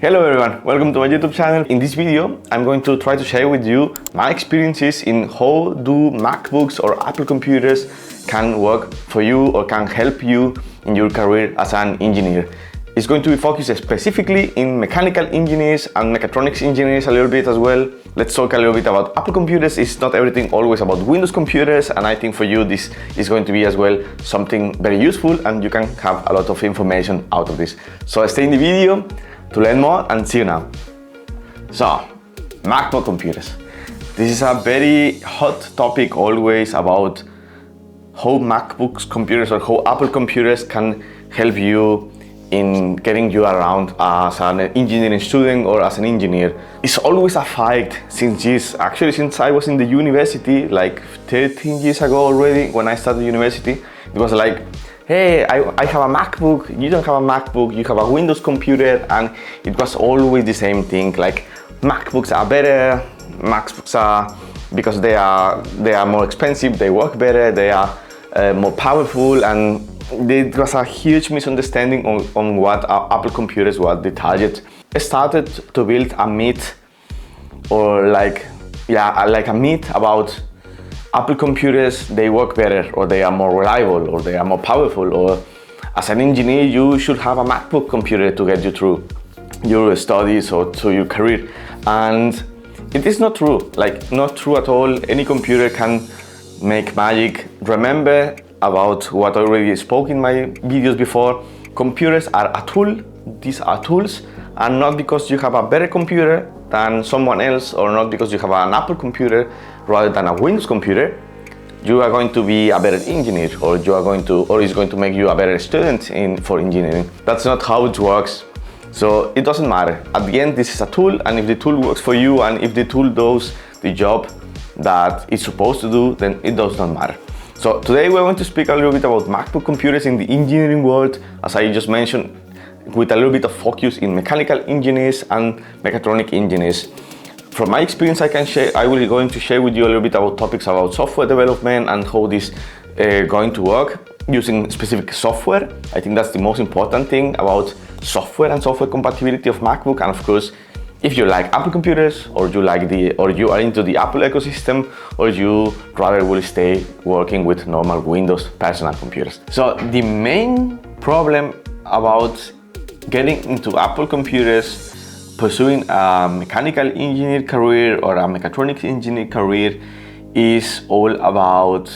Hello everyone, welcome to my YouTube channel. In this video, I'm going to try to share with you my experiences in how do MacBooks or Apple computers can work for you or can help you in your career as an engineer. It's going to be focused specifically in mechanical engineers and mechatronics engineers a little bit as well. Let's talk a little bit about Apple computers. It's not everything always about Windows computers, and I think for you this is going to be as well something very useful and you can have a lot of information out of this. So stay in the video to learn more and see you now. So, MacBook computers. This is a very hot topic always about how MacBooks computers or how Apple computers can help you in getting you around as an engineering student or as an engineer. It's always a fight since I was in the university like 13 years ago already. When I started university, it was like, hey, I have a MacBook, you don't have a MacBook, you have a Windows computer, and it was always the same thing, like MacBooks are better, MacBooks are, because they are more expensive, they work better, they are more powerful, and there was a huge misunderstanding on what Apple computers were, the target. I started to build a myth, or like a myth about Apple computers, they work better, or they are more reliable, or they are more powerful, or as an engineer you should have a MacBook computer to get you through your studies or to your career. And it is not true, like not true at all. Any computer can make magic. Remember about what I already spoke in my videos before. Computers are a tool, these are tools, and not because you have a better computer than someone else, or not because you have an Apple computer rather than a Windows computer, you are going to be a better engineer, or it's going to make you a better student for engineering. That's not how it works. So it doesn't matter. At the end, this is a tool, and if the tool works for you and if the tool does the job that it's supposed to do, then it does not matter. So today we're going to speak a little bit about MacBook computers in the engineering world, as I just mentioned, with a little bit of focus in mechanical engineers and mechatronic engineers. From my experience, I will be going to share with you a little bit about topics about software development and how this going to work using specific software. I think that's the most important thing about software and software compatibility of MacBook. And of course, if you like Apple computers, or you are into the Apple ecosystem, or you rather will stay working with normal Windows personal computers. So the main problem about getting into Apple computers, pursuing a mechanical engineer career or a mechatronics engineer career, is all about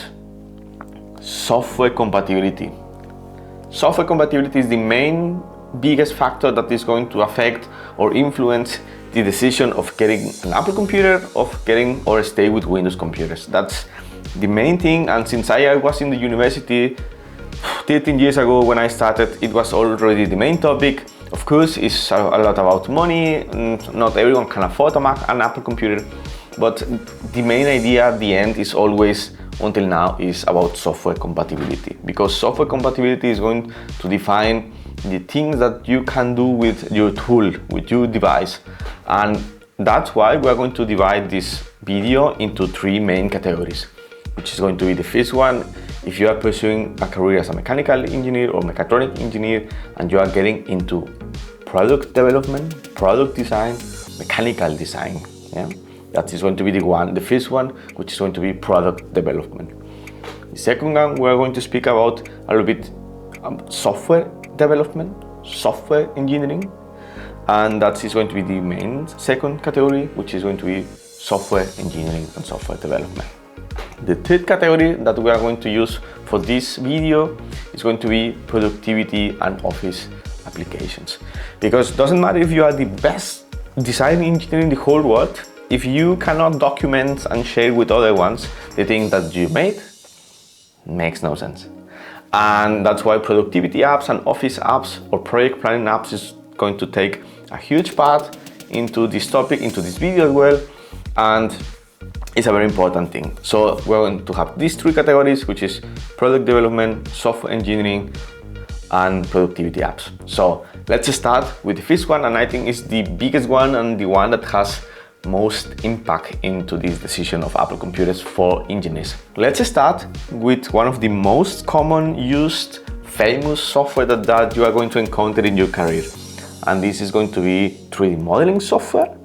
software compatibility. Software compatibility is the biggest factor that is going to affect or influence the decision of getting an Apple computer, or stay with Windows computers. That's the main thing. And since I was in the university 13 years ago when I started, it was already the main topic. Of course, it's a lot about money. Not everyone can afford an Apple computer, but the main idea at the end is always, until now, is about software compatibility, because software compatibility is going to define the things that you can do with your tool, with your device. And that's why we are going to divide this video into three main categories, which is going to be the first one, if you are pursuing a career as a mechanical engineer or mechatronic engineer and you are getting into product development, product design, mechanical design. Yeah? That is going to be the first one, which is going to be product development. The second one, we are going to speak about a little bit software development, software engineering, and that is going to be the main second category, which is going to be software engineering and software development. The third category that we are going to use for this video is going to be productivity and office applications. Because it doesn't matter if you are the best design engineer in the whole world, if you cannot document and share with other ones the thing that you made, makes no sense. And that's why productivity apps and office apps or project planning apps is going to take a huge part into this topic, into this video as well. And it's a very important thing. So we're going to have these three categories, which is product development, software engineering, and productivity apps. So let's start with the first one, and I think it's the biggest one and the one that has most impact into this decision of Apple computers for engineers. Let's start with one of the most common used famous software that you are going to encounter in your career, and this is going to be 3D modeling software,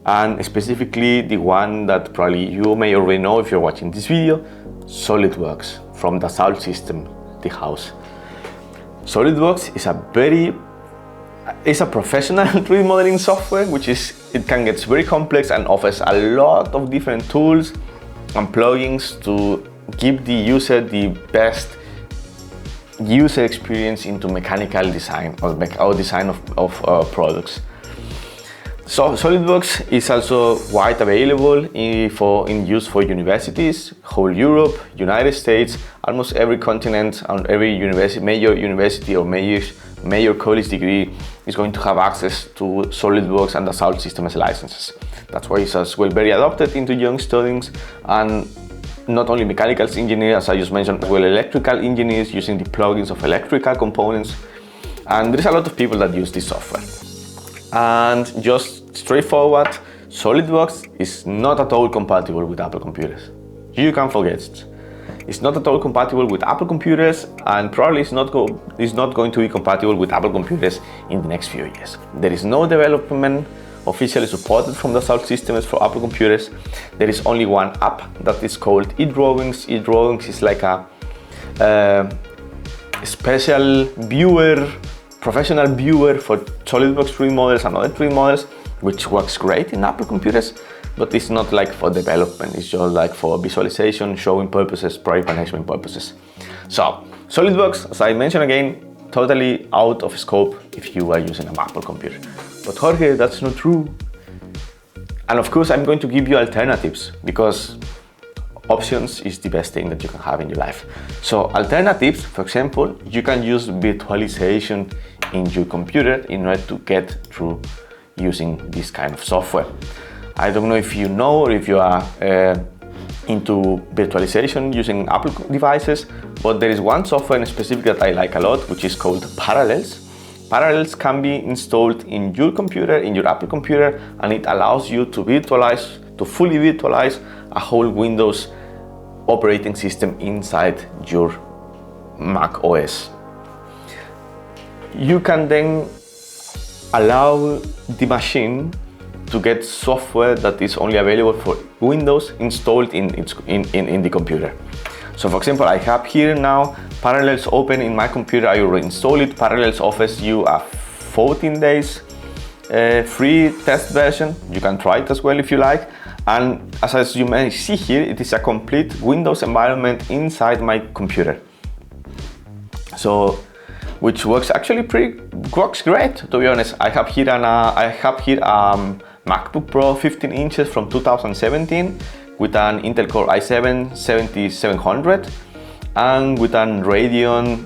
and specifically the one that probably you may already know if you're watching this video, SolidWorks from the Dassault system, the house. SolidWorks is a professional 3D modeling software, it can get very complex and offers a lot of different tools and plugins to give the user the best user experience into mechanical design or design of products. So SolidWorks is also wide available in use for universities, whole Europe, United States, almost every continent, and every major university or major college degree is going to have access to SolidWorks and the Dassault system as licenses. That's why it's as well very adopted into young students, and not only mechanical engineers, as I just mentioned, as well electrical engineers using the plugins of electrical components. And there's a lot of people that use this software. And just straightforward, SolidWorks is not at all compatible with Apple computers. You can forget it. It's not at all compatible with Apple computers, and probably is not going to be compatible with Apple computers in the next few years. There is no development officially supported from the Dassault systems for Apple computers. There is only one app that is called eDrawings. eDrawings is like a special viewer, professional viewer for SolidWorks 3D models and other 3D models, which works great in Apple computers, but it's not like for development. It's just like for visualization, showing purposes, project management purposes. So SolidWorks, as I mentioned again, totally out of scope if you are using an Apple computer. But Jorge, that's not true. And of course, I'm going to give you alternatives, because options is the best thing that you can have in your life. So alternatives, for example, you can use virtualization in your computer in order to get through using this kind of software. I don't know if you know or if you are into virtualization using Apple devices, but there is one software in specific that I like a lot, which is called Parallels. Parallels can be installed in your computer, in your Apple computer, and it allows you to fully virtualize a whole Windows operating system inside your MacOS. You can then allow the machine to get software that is only available for Windows installed in the computer. So for example, I have here now Parallels open in my computer. I already installed it. Parallels offers you a 14 days free test version. You can try it as well if you like. And as you may see here, it is a complete Windows environment inside my computer. So, which works great, to be honest. I have here MacBook Pro 15 inches from 2017 with an Intel Core i7 7700 and with an Radeon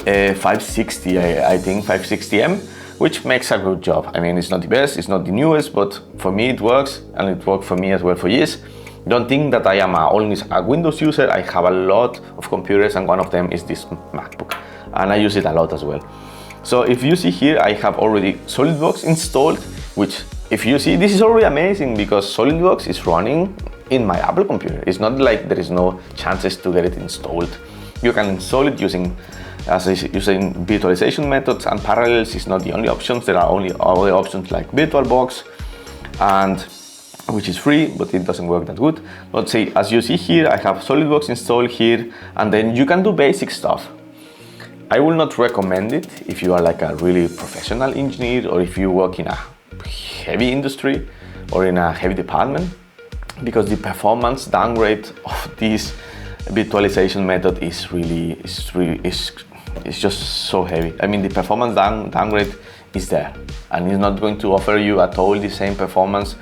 560, I think 560M, which makes a good job. I mean, it's not the best, it's not the newest, but for me it works, and it worked for me as well for years. Don't think that I am only a Windows user. I have a lot of computers, and one of them is this MacBook, and I use it a lot as well. So if you see here, I have already SolidWorks installed, which if you see, this is already amazing because SolidWorks is running in my Apple computer. It's not like there is no chances to get it installed. You can install it using virtualization methods, and Parallels is not the only options. There are only other options like VirtualBox, and which is free, but it doesn't work that good. But see, as you see here, I have SolidWorks installed here, and then you can do basic stuff. I will not recommend it if you are like a really professional engineer, or if you work in a heavy industry or in a heavy department, because the performance downgrade of this virtualization method is just so heavy. I mean, the performance downgrade is there, and it's not going to offer you at all the same performance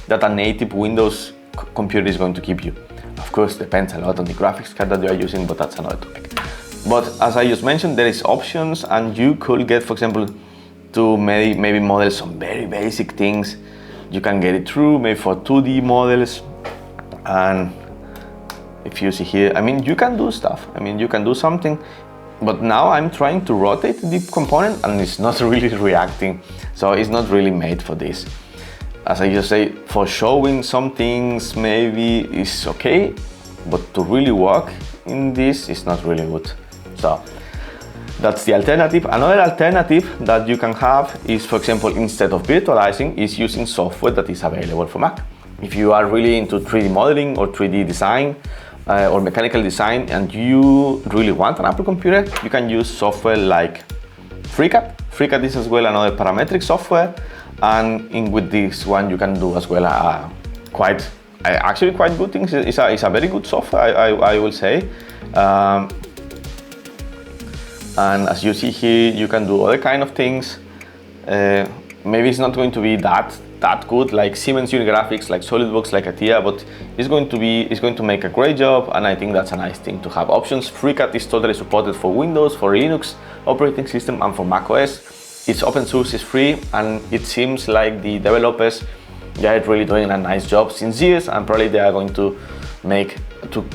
that a native Windows computer is going to give you. Of course, depends a lot on the graphics card that you are using, but that's another topic. But as I just mentioned, there is options, and you could get, for example, to maybe model some very basic things. You can get it through, maybe for 2D models. And if you see here, I mean, you can do stuff. I mean, you can do something. But now I'm trying to rotate the component, and it's not really reacting. So it's not really made for this. As I just say, for showing some things, maybe it's okay, but to really work in this is not really good. So That's the alternative. Another alternative that you can have is, for example, instead of virtualizing, is using software that is available for Mac. If you are really into 3D modeling or 3D design or mechanical design and you really want an Apple computer, you can use software like FreeCAD. FreeCAD is as well another parametric software, and with this one you can do as well actually quite good things. It's a very good software, I will say. And as you see here, you can do other kind of things. Maybe it's not going to be that good like Siemens Unigraphics, like SolidWorks, like ATIA, but it's going to make a great job, and I think that's a nice thing to have options. FreeCAD is totally supported for Windows, for Linux operating system, and for macOS. It's open source, it's free, and it seems like the developers, they are really doing a nice job since years, and probably they are going to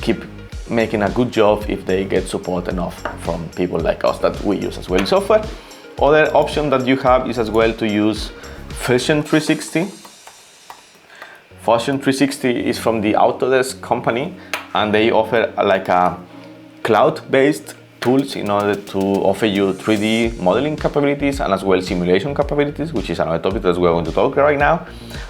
keep making a good job if they get support enough from people like us that we use as well software. Other option that you have is as well to use Fusion 360. Fusion 360 is from the Autodesk company, and they offer like a cloud-based tools in order to offer you 3D modeling capabilities and as well simulation capabilities, which is another topic that we're going to talk right now.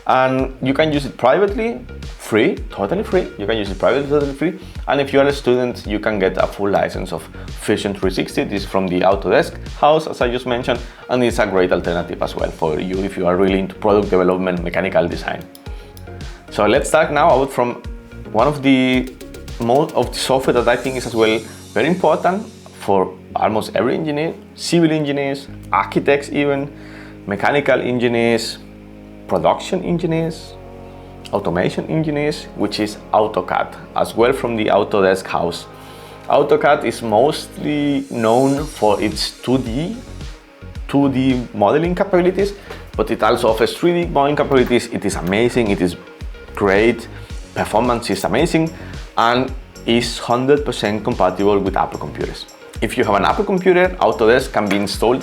And you can use it privately, free, totally free. You can use it privately, totally free. And if you are a student, you can get a full license of Fusion 360. This is from the Autodesk house, as I just mentioned, and it's a great alternative as well for you if you are really into product development, mechanical design. So let's start now out from one of the software that I think is as well very important for almost every engineer, civil engineers, architects even, mechanical engineers, production engineers, automation engineers, which is AutoCAD, as well from the Autodesk house. AutoCAD is mostly known for its 2D modeling capabilities, but it also offers 3D modeling capabilities. It is amazing, it is great, performance is amazing, and is 100% compatible with Apple computers. If you have an Apple computer, Autodesk can be installed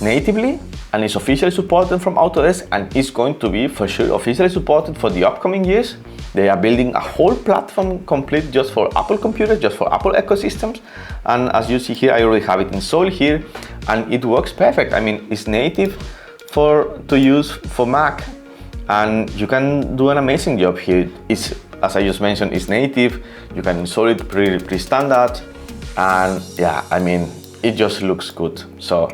natively and is officially supported from Autodesk, and is going to be for sure officially supported for the upcoming years. They are building a whole platform complete just for Apple computers, just for Apple ecosystems. And as you see here, I already have it installed here, and it works perfect. I mean, it's native to use for Mac, and you can do an amazing job here. It's, as I just mentioned, it's native. You can install it pretty standard, and yeah, I mean, it just looks good. So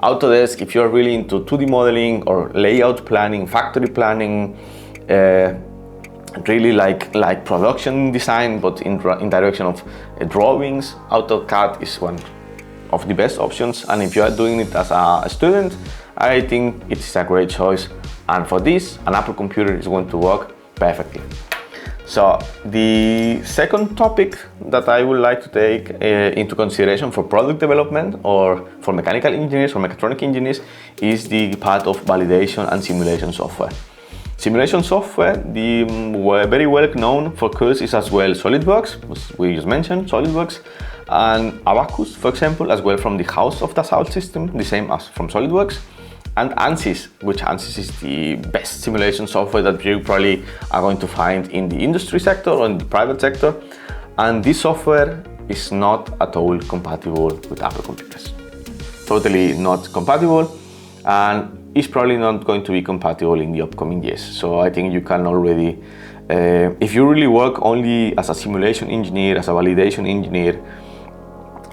Autodesk, if you're really into 2D modeling or layout planning, factory planning, really like production design, but in direction of drawings, AutoCAD is one of the best options. And if you are doing it as a student, I think it's a great choice. And for this, an Apple computer is going to work perfectly. So the second topic that I would like to take into consideration for product development or for mechanical engineers or mechatronic engineers is the part of validation and simulation software. Simulation software, the very well known for course is as well SolidWorks, as we just mentioned, SolidWorks, and Abacus, for example, as well from the house of Dassault system, the same as from SolidWorks. And ANSYS, which ANSYS is the best simulation software that you probably are going to find in the industry sector or in the private sector. And this software is not at all compatible with Apple computers. Totally not compatible, and is probably not going to be compatible in the upcoming years. So I think you can already, if you really work only as a simulation engineer, as a validation engineer,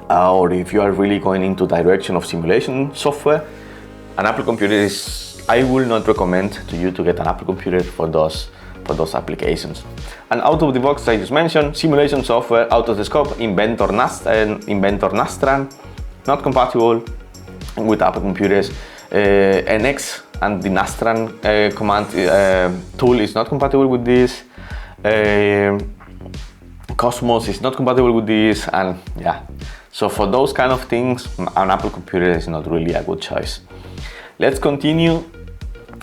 or if you are really going into direction of simulation software, an Apple computer is, I will not recommend to you to get an Apple computer for those applications. And out of the box, I just mentioned, simulation software, Autodesk, Inventor Nastran, not compatible with Apple computers. NX and the Nastran command tool is not compatible with this. Cosmos is not compatible with this, and yeah. So for those kind of things, an Apple computer is not really a good choice. Let's continue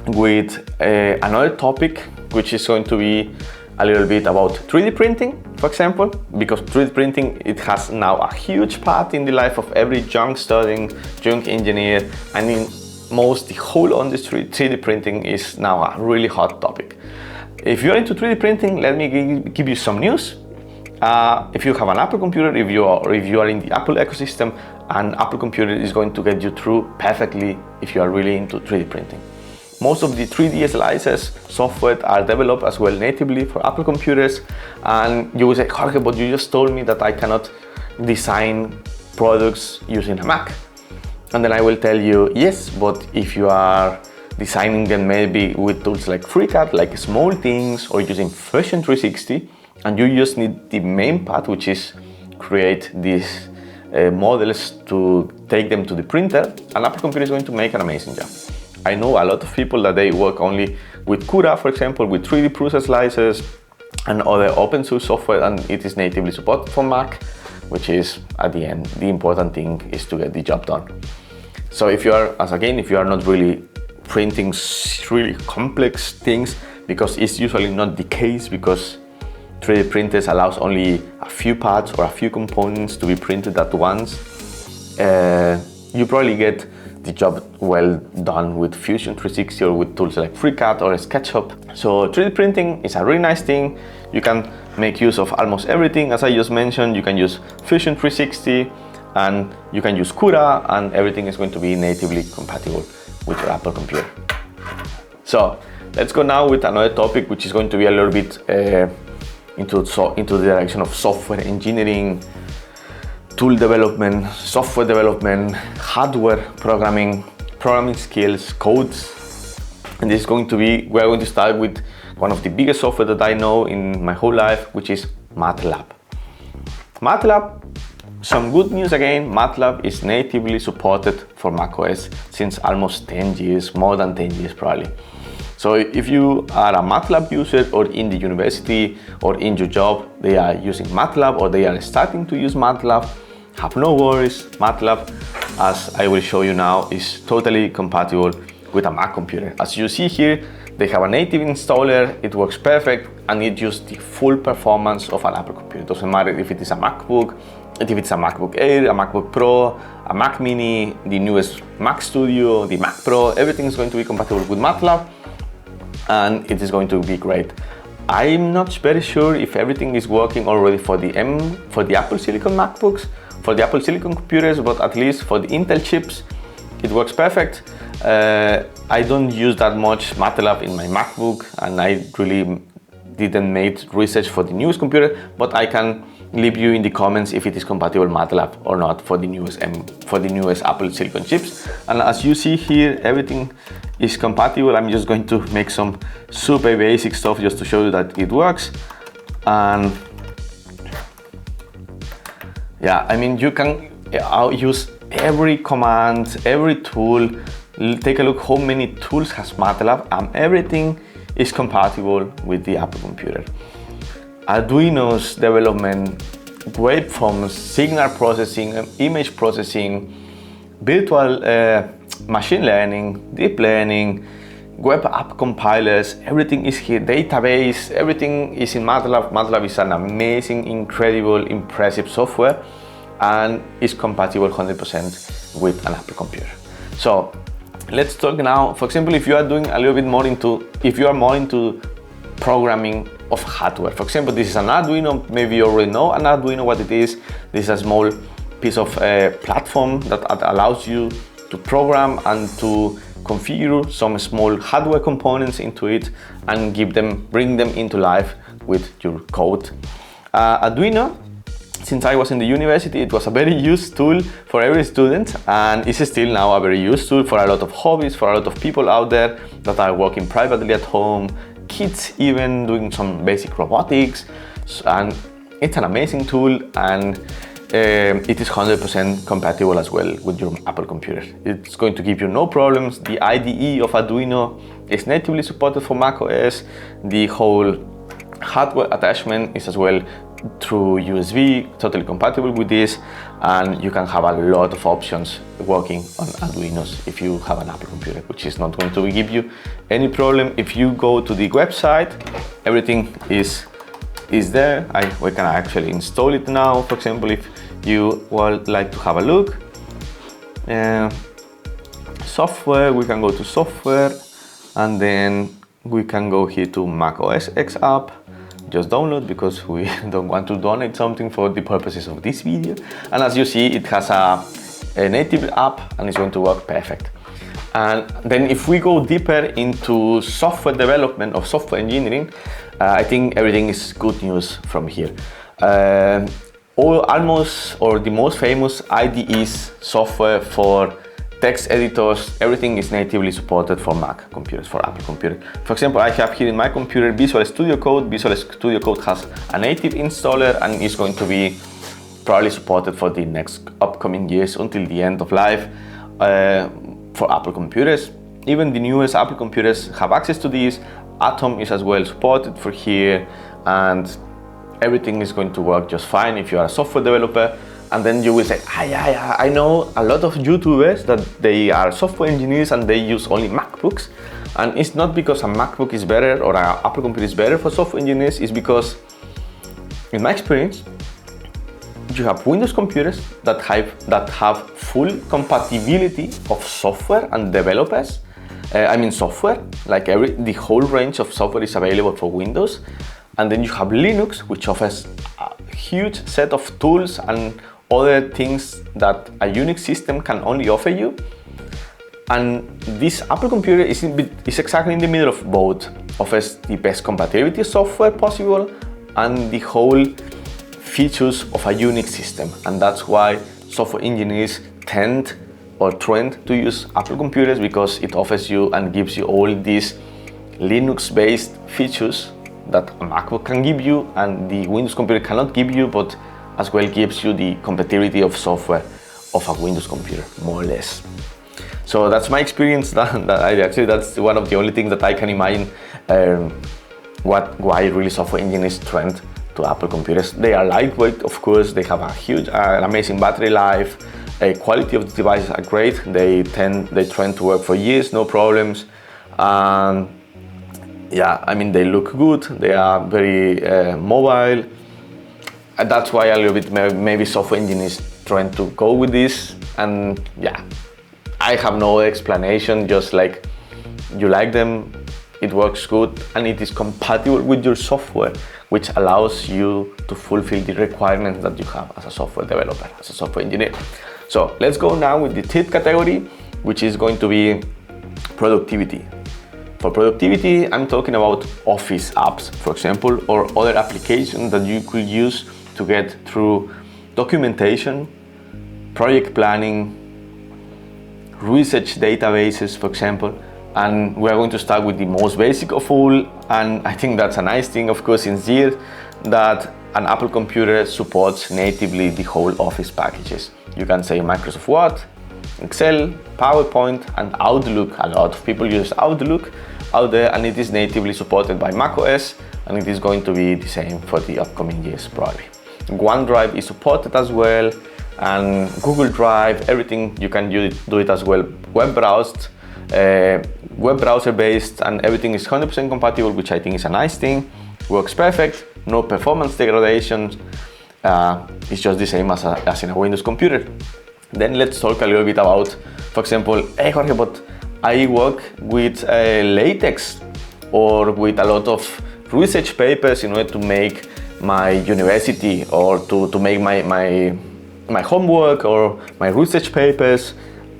with another topic, which is going to be a little bit about 3D printing, for example, because 3D printing, it has now a huge part in the life of every young engineer, and in the whole industry, 3D printing is now a really hot topic. If you're into 3D printing, let me give you some news. If you have an Apple computer, if you are in the Apple ecosystem, and Apple Computer is going to get you through perfectly if you are really into 3D printing. Most of the 3D slices software are developed as well natively for Apple computers, and you will say, Jorge, but you just told me that I cannot design products using a Mac. And then I will tell you, yes, but if you are designing them maybe with tools like FreeCAD, like small things, or using Fusion 360, and you just need the main part, which is create these models to take them to the printer, an Apple computer is going to make an amazing job. I know a lot of people that they work only with Cura, for example, with 3D prusa slices and other open source software, and it is natively supported for Mac, which is, at the end, the important thing is to get the job done. So if you are, if you are not really printing really complex things, because it's usually not the case, because 3D printers allows only a few parts or a few components to be printed at once, you probably get the job well done with Fusion 360 or with tools like FreeCAD or SketchUp. So 3D printing is a really nice thing. You can make use of almost everything. As I just mentioned, you can use Fusion 360 and you can use Cura, and everything is going to be natively compatible with your Apple computer. So let's go now with another topic, which is going to be a little bit into the direction of software engineering, tool development, software development, hardware programming skills, codes. And this is going to be, we're going to start with one of the biggest software that I know in my whole life, which is MatLab. MatLab, some good news again, MatLab is natively supported for macOS since almost 10 years, more than 10 years probably. So if you are a MATLAB user, or in the university or in your job they are using MATLAB, or they are starting to use MATLAB, have no worries. MATLAB, as I will show you now, is totally compatible with a Mac computer. As you see here, they have a native installer, it works perfect, and it uses the full performance of an Apple computer. It doesn't matter if it is a MacBook, if it's a MacBook Air, a MacBook Pro, a Mac Mini, the newest Mac Studio, the Mac Pro, everything is going to be compatible with MATLAB, and it is going to be great. I'm not very sure if everything is working already for the Apple Silicon MacBooks, for the Apple Silicon computers, but at least for the Intel chips, it works perfect. I don't use that much MATLAB in my MacBook, and I really didn't make research for the newest computer, but I can leave you in the comments if it is compatible MATLAB or not for the newest Apple Silicon chips. And as you see here, everything is compatible. I'm just going to make some super basic stuff just to show you that it works. And yeah, I mean, you can use every command, every tool. Take a look how many tools has MATLAB, and everything is compatible with the Apple computer. Arduino's development, waveforms, signal processing, image processing, virtual machine learning, deep learning, web app compilers, everything is here, database, everything is in MATLAB. MATLAB is an amazing, incredible, impressive software, and is compatible 100% with an Apple computer. So let's talk now, for example, if you are doing a little bit more into programming of hardware. For example, this is an Arduino. Maybe you already know an Arduino, what it is. This is a small piece of platform that allows you to program and to configure some small hardware components into it and bring them into life with your code. Arduino, since I was in the university, it was a very used tool for every student, and it's still now a very used tool for a lot of hobbies, for a lot of people out there that are working privately at home, kids even doing some basic robotics, and it's an amazing tool, and it is 100% compatible as well with your Apple computer. It's going to give you no problems. The IDE of Arduino is natively supported for macOS. The whole hardware attachment is as well through USB, totally compatible with this, and you can have a lot of options working on Arduinos if you have an Apple computer, which is not going to give you any problem. If you go to the website, everything is there. We can actually install it now. For example, if you would like to have a look, software, we can go to software, and then we can go here to macOS X app. Just download, because we don't want to donate something for the purposes of this video. And as you see, it has a a native app and it's going to work perfect. And then if we go deeper into software development or software engineering, I think everything is good news from here. Almost, or the most famous IDEs, software for text editors, everything is natively supported for Mac computers, for Apple computers. For example, I have here in my computer Visual Studio Code. Visual Studio Code has a native installer and is going to be probably supported for the next upcoming years until the end of life for Apple computers. Even the newest Apple computers have access to this. Atom is as well supported for here, and everything is going to work just fine if you are a software developer. And then you will say, I know a lot of YouTubers that they are software engineers and they use only MacBooks. And it's not because a MacBook is better or an Apple computer is better for software engineers. It's because, in my experience, you have Windows computers that have full compatibility of software and developers. Software, like the whole range of software is available for Windows. And then you have Linux, which offers a huge set of tools and other things that a Unix system can only offer you. And this Apple computer is exactly in the middle of both. Offers the best compatibility software possible and the whole features of a Unix system. And that's why software engineers tend to use Apple computers, because it offers you and gives you all these Linux-based features that a MacBook can give you and the Windows computer cannot give you, but as well gives you the compatibility of software of a Windows computer, more or less. So that's my experience. That's one of the only things that I can imagine why really software engineers trend to Apple computers. They are lightweight, of course. They have a huge, amazing battery life. Quality of the devices are great. They trend to work for years, no problems. They look good. They are very mobile. And that's why a little bit maybe software engineers trying to go with this. And yeah, I have no explanation, just like you like them, it works good, and it is compatible with your software, which allows you to fulfill the requirements that you have as a software developer, as a software engineer. So let's go now with the third category, which is going to be productivity. For productivity, I'm talking about Office apps, for example, or other applications that you could use to get through documentation, project planning, research databases, for example. And we're going to start with the most basic of all, and I think that's a nice thing, of course, in here, that an Apple computer supports natively the whole Office packages. You can say Microsoft Word, Excel, PowerPoint, and Outlook. A lot of people use Outlook out there, and it is natively supported by macOS, and it is going to be the same for the upcoming years probably. OneDrive is supported as well, and Google Drive, everything you can do it as well. Web browser based, and everything is 100% compatible, which I think is a nice thing. Works perfect, no performance degradation. It's just the same as in a Windows computer. Then let's talk a little bit about, for example, hey Jorge, but I work with latex or with a lot of research papers in order to make my university or to make my homework or my research papers.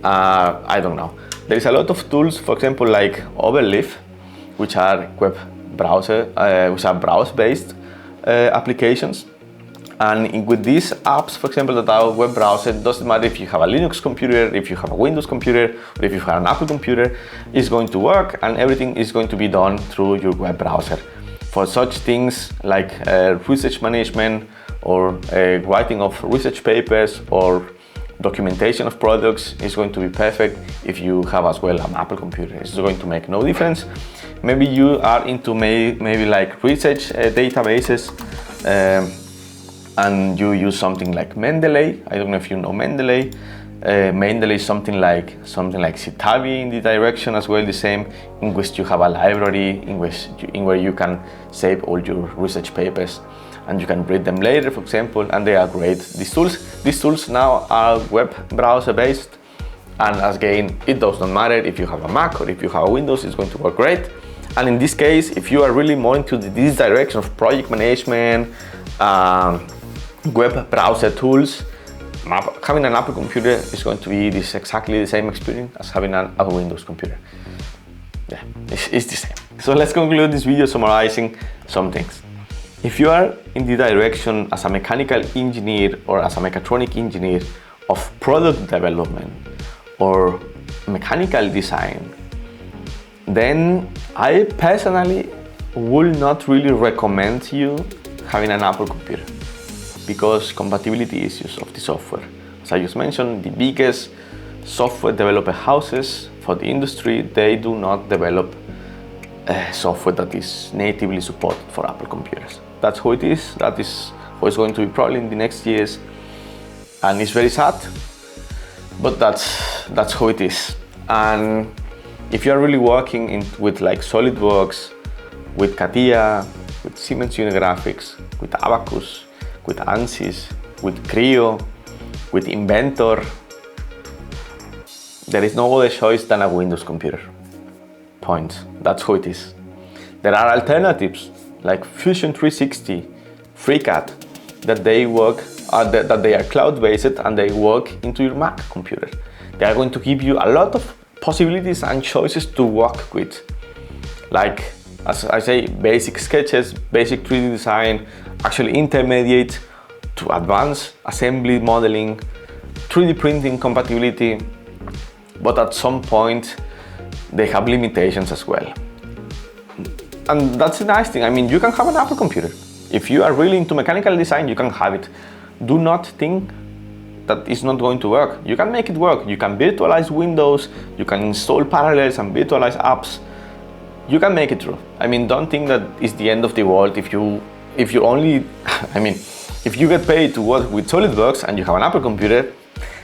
I don't know. There is a lot of tools, for example, like Overleaf, which are web browser, which are browser-based applications. And with these apps, for example, that are web browser, it doesn't matter if you have a Linux computer, if you have a Windows computer, or if you have an Apple computer, it's going to work, and everything is going to be done through your web browser. For such things like research management or writing of research papers or documentation of products, is going to be perfect if you have as well an Apple computer. It's going to make no difference. Maybe you are into maybe like research databases, and you use something like Mendeley. I don't know if you know Mendeley. Mendeley is something like Citavi in the direction as well, the same, in which you have a library in where you can save all your research papers and you can read them later, for example, and they are great. These tools now are web browser based, and again, it does not matter if you have a Mac or if you have a Windows, it's going to work great. And in this case, if you are really more into this direction of project management, web browser tools, having an Apple computer is going to be exactly the same experience as having a Windows computer. Yeah, it's the same. So let's conclude this video summarizing some things. If you are in the direction as a mechanical engineer or as a mechatronic engineer of product development or mechanical design, then I personally will not really recommend you having an Apple computer because compatibility issues of the software. As I just mentioned, the biggest software developer houses for the industry, they do not develop software that is natively supported for Apple computers. That's how it is. That is how it's going to be probably in the next years, and it's very sad, but that's how it is. And if you are really working with like SolidWorks, with CATIA, with Siemens Unigraphics, with Abacus, with ANSYS, with Creo, with Inventor, there is no other choice than a Windows computer. Point. That's how it is. There are alternatives like Fusion 360, FreeCAD, that they work, that they are cloud-based and they work into your Mac computer. They are going to give you a lot of possibilities and choices to work with. Like, as I say, basic sketches, basic 3D design, actually intermediate to advanced assembly modeling, 3D printing compatibility, but at some point they have limitations as well. And that's the nice thing. I mean, you can have an Apple computer. If you are really into mechanical design, you can have it. Do not think that it's not going to work. You can make it work. You can virtualize Windows, you can install Parallels and virtualize apps. You can make it through. I mean, don't think that it's the end of the world if you only, I mean, if you get paid to work with SolidWorks and you have an Apple computer,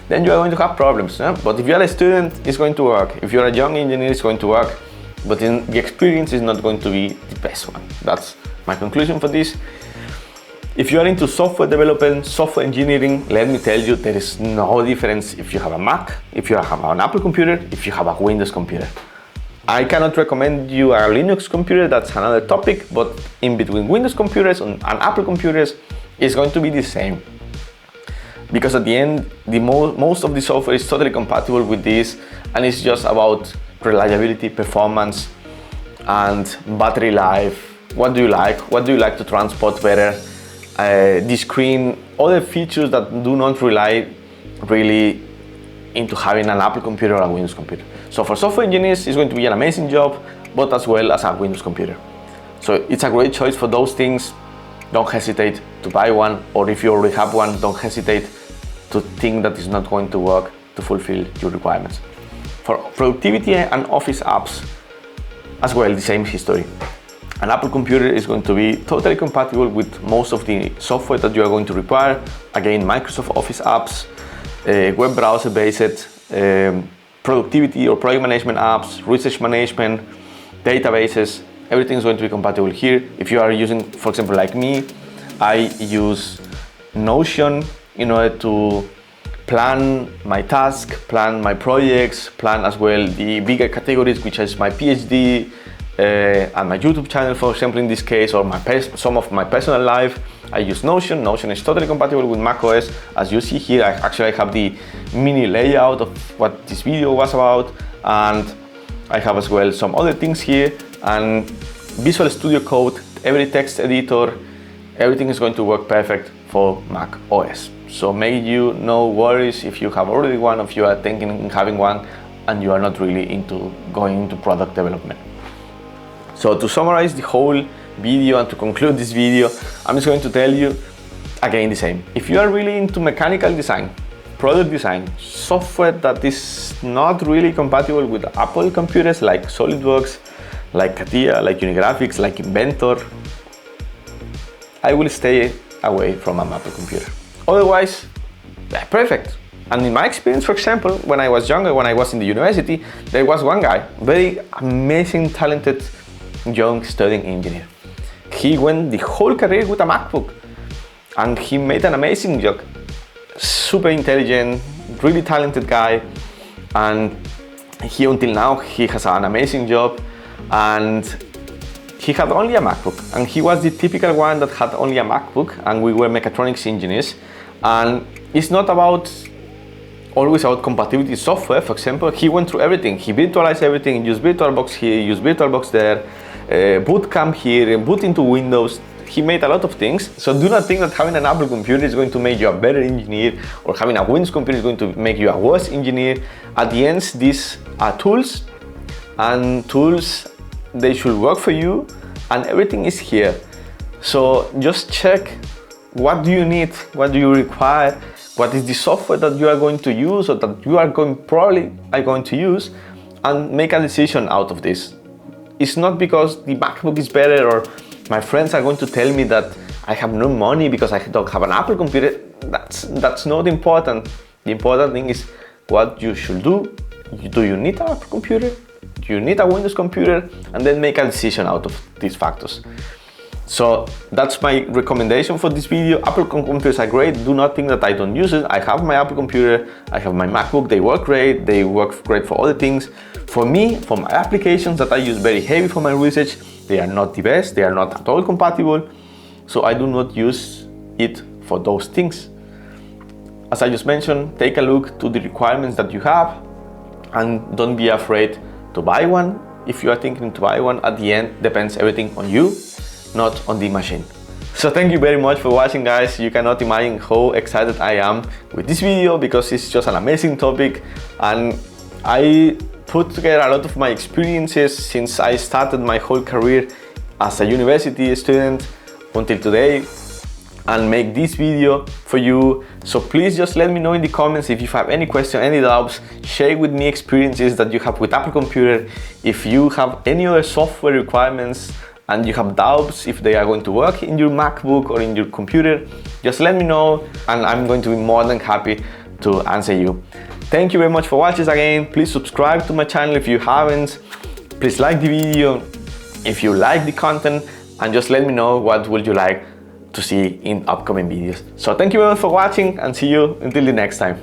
then you are going to have problems. But if you are a student, it's going to work. If you're a young engineer, it's going to work. But the experience is not going to be the best one. That's my conclusion for this. If you are into software development, software engineering, let me tell you, there is no difference if you have a Mac, if you have an Apple computer, if you have a Windows computer. I cannot recommend you a Linux computer, that's another topic, but in between Windows computers and Apple computers, it's going to be the same. Because at the end, most of the software is totally compatible with this, and it's just about reliability, performance, and battery life. What do you like? What do you like to transport better? The screen, other features that do not rely really into having an Apple computer or a Windows computer. So for software engineers, it's going to be an amazing job, but as well as a Windows computer. So it's a great choice for those things. Don't hesitate to buy one, or if you already have one, don't hesitate to think that it's not going to work to fulfill your requirements. For productivity and office apps, as well, the same history. An Apple computer is going to be totally compatible with most of the software that you are going to require. Again, Microsoft Office apps, web browser based, productivity or project management apps, research management, databases, everything is going to be compatible here. If you are using, for example, like me, I use Notion in order to plan my task, plan my projects, plan as well the bigger categories, which is my PhD and my YouTube channel, for example, in this case, or some of my personal life. I use Notion. Notion is totally compatible with macOS. As you see here, I have the mini layout of what this video was about, and I have as well some other things here, and Visual Studio Code, every text editor, everything is going to work perfect for macOS. So make you no worries if you have already one, if you are thinking of having one and you are not really into going into product development. So to summarize the whole video and to conclude this video, I'm just going to tell you again the same. If you are really into mechanical design, product design, software that is not really compatible with Apple computers like SolidWorks, like CATIA, like Unigraphics, like Inventor, I will stay away from an Apple computer. Otherwise, perfect. And in my experience, for example, when I was younger, when I was in the university, there was one guy, very amazing, talented, young studying engineer. He went the whole career with a MacBook and he made an amazing job. Super intelligent, really talented guy, and he until now he has an amazing job, and he had only a MacBook, and he was the typical one that had only a MacBook, and we were mechatronics engineers, and it's not about always about compatibility software. For example, he went through everything. He virtualized everything, used VirtualBox here, used VirtualBox there, bootcamp here, and boot into Windows. He made a lot of things. So do not think that having an Apple computer is going to make you a better engineer, or having a Windows computer is going to make you a worse engineer. At the end, these are tools, and tools, they should work for you, and everything is here. So just check, what do you need, what do you require, what is the software that you are going to use, or that you are probably going to use, and make a decision out of this. It's not because the MacBook is better, or my friends are going to tell me that I have no money because I don't have an Apple computer. That's not important. The important thing is what you should do. Do you need an Apple computer? Do you need a Windows computer? And then make a decision out of these factors. So that's my recommendation for this video. Apple computers are great. Do not think that I don't use it. I have my Apple computer, I have my MacBook, they work great. They work great for other things. For me, for my applications that I use very heavy for my research, they are not the best. They are not at all compatible. So I do not use it for those things. As I just mentioned, take a look to the requirements that you have, and don't be afraid to buy one. If you are thinking to buy one, at the end depends everything on you, not on the machine. So thank you very much for watching, guys. You cannot imagine how excited I am with this video, because it's just an amazing topic, and I put together a lot of my experiences since I started my whole career as a university student until today, and make this video for you. So please just let me know in the comments if you have any question, any doubts. Share with me experiences that you have with Apple computer. If you have any other software requirements and you have doubts if they are going to work in your MacBook or in your computer, just let me know, and I'm going to be more than happy to answer you. Thank you very much for watching again. Please subscribe to my channel if you haven't. Please like the video if you like the content, and just let me know what would you like to see in upcoming videos. So thank you very much for watching, and see you until the next time.